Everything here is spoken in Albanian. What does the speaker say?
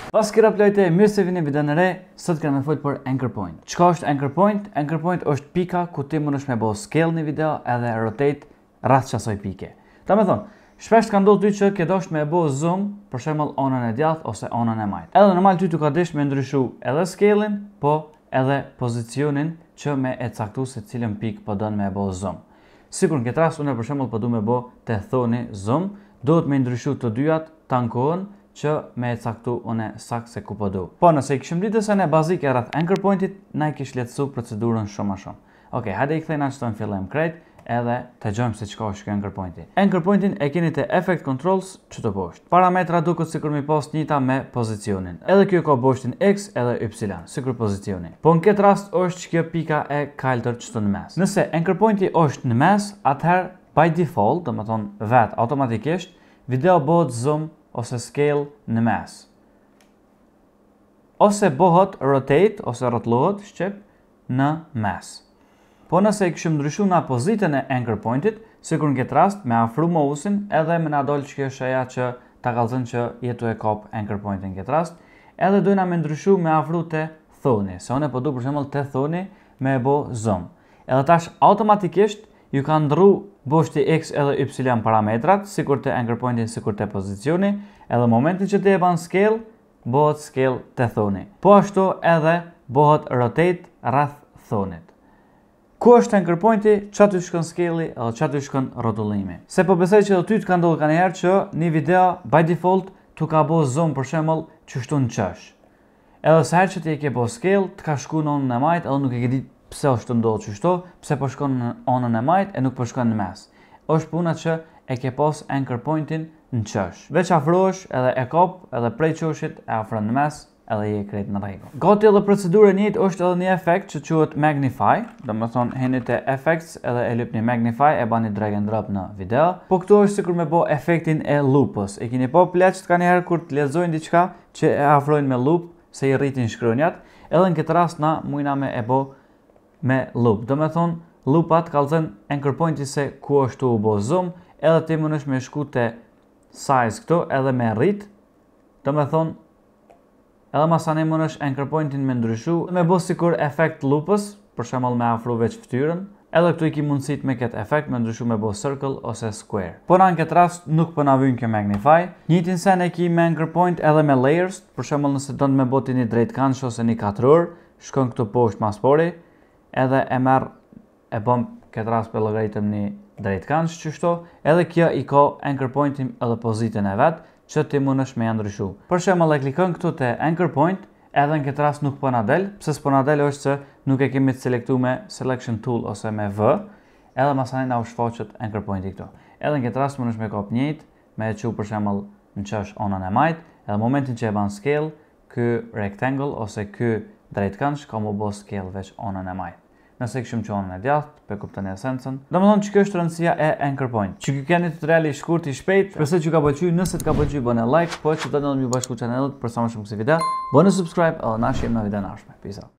Pas kira plojte, mirë se vini video në re, sot kena me folë për anchor point. Çka është anchor point? Anchor point është pika ku ti mundesh me bëu scale në video edhe rotate rreth çasoj pike. Ta me thonë, shpesh ka ndodhur ty që ke dashur me bëu zoom, për shembull anën e djathtë ose anën e majtë. Edhe normal ty ka dashur me ndryshu edhe scale-in, po edhe pozicionin që me e caktu se cilën pikë po don me bëu zoom. Sikur në këtë rast unë për shembull po du me bëu te thoni zoom, duhet me ndryshu të dyjat tankohen që me e caktu une sakt se ku po du. Po nëse i kishim ditë se ne bazike rreth anchor pointit, na i kish lehtësu procedurën shumë më shumë. Okej, hajde i kthejna që të në fillem krejt edhe të gjojmë se çka është kjo anchor pointi. Anchor pointin e keni te effect controls që të poshtë. Parametra duket sikur mi post njëta me pozicionin. Edhe kjo ka boshtin x edhe y, sikur pozicioni. Po në këtë rast është kjo pika e kaltër që të në mes. Nëse anchor pointi është në mes, atëherë by default, do më thonë vetë automatikisht, video bëhet zoom ose scale në mes. Ose bëhet rotate ose rrotullohet shqip në mes. Po nëse i kishim ndryshu në pozitën e anchor pointit, sikur në këtë rast me afru mousin edhe me na dol që kjo është aja që ta kallëzën që jetu e kap anchor pointin në këtë rast, edhe dojna me ndryshu me afru te thoni. Se one po du për shembull te thoni me e bo zoom. Edhe tash automatikisht ju ka ndru boshti x edhe y parametrat, sikur te anchor pointin, sikur te pozicioni, edhe momentin që te e ban scale, bëhet scale te thoni. Po ashtu edhe bëhet rotate rreth thonit. Ku është anchor pointi, çat të shkon scale-i edhe çat të shkon rrotullimi. Se po besoj që do ty të ka ndodhur kanjëherë që një video by default tu ka bëu zoom për shembull çështu në Qysh. Edhe sa herë që ti e ke bëu scale, të ka shkuar në anën e majtë edhe nuk e ke ditë pse është ndodhur kështu, pse po shkon në anën e majtë e nuk po shkon në mes. Është puna që e ke pas anchor pointin në Qysh. Veç afrohesh edhe e kap edhe prej Qyshit e afron në mes edhe je krejt në rregull. Gati edhe procedura e njëjtë është edhe një efekt që quhet magnify, do të thonë heni te effects edhe e lypni magnify e bani drag and drop në video. Po këtu është sikur me bë efektin e loopës. E keni po pleqt kanjëherë kur të lexojnë diçka që e afrojnë me loop se i rritin shkronjat, edhe në këtë rast na mujna me e bë me loop. Do të thonë loopat kallëzën anchor pointi se ku është u bë zoom, edhe ti mundesh me shku te size këtu edhe me rrit. Do të thonë edhe masane mundesh anchor pointin me ndryshu, me bë sikur efekt loopës, për shembull me afru veç fytyrën, edhe këtu i ki mundësit me këtë efekt me ndryshu me bë circle ose square. Por në këtë rast nuk po na vjen kjo magnify. Njëjtin sen e ki me anchor point edhe me layers, për shembull nëse don me bëti një drejtkëngsh ose një katror, shkon këtu poshtë maspori, edhe e merr e bëm këtë rast për llogaritëm një drejtkëngsh kështu, edhe kjo i ka anchor pointin edhe pozitën e vet, që ti mundesh me ndryshu. Për shembull e klikon këtu te anchor point, edhe në këtë rast nuk po na del, pse s'po na del është se nuk e kemi selektuar me selection tool ose me V, edhe masane na u shfaqet anchor pointi këtu. Edhe në këtë rast mundesh me kap njëjtë, me e çu për shembull në Qysh anën e majt, edhe momentin që e ban scale, ky rectangle ose ky drejtkëngsh ka më bë scale veç anën e majt. Nëse kishim qonën e djathtë, pe kupton esencën. Domethënë që kjo është rëndësia e anchor point. Që ky keni tutoriali i shkurt i shpejt. Shpresoj që ka pëlqyer, nëse të ka pëlqyer bëni like, po që do të ndodhemi bashkë ku chanelit për sa më shumë kësaj video. Bëni subscribe edhe na shihemi në video të ardhshme. Peace out.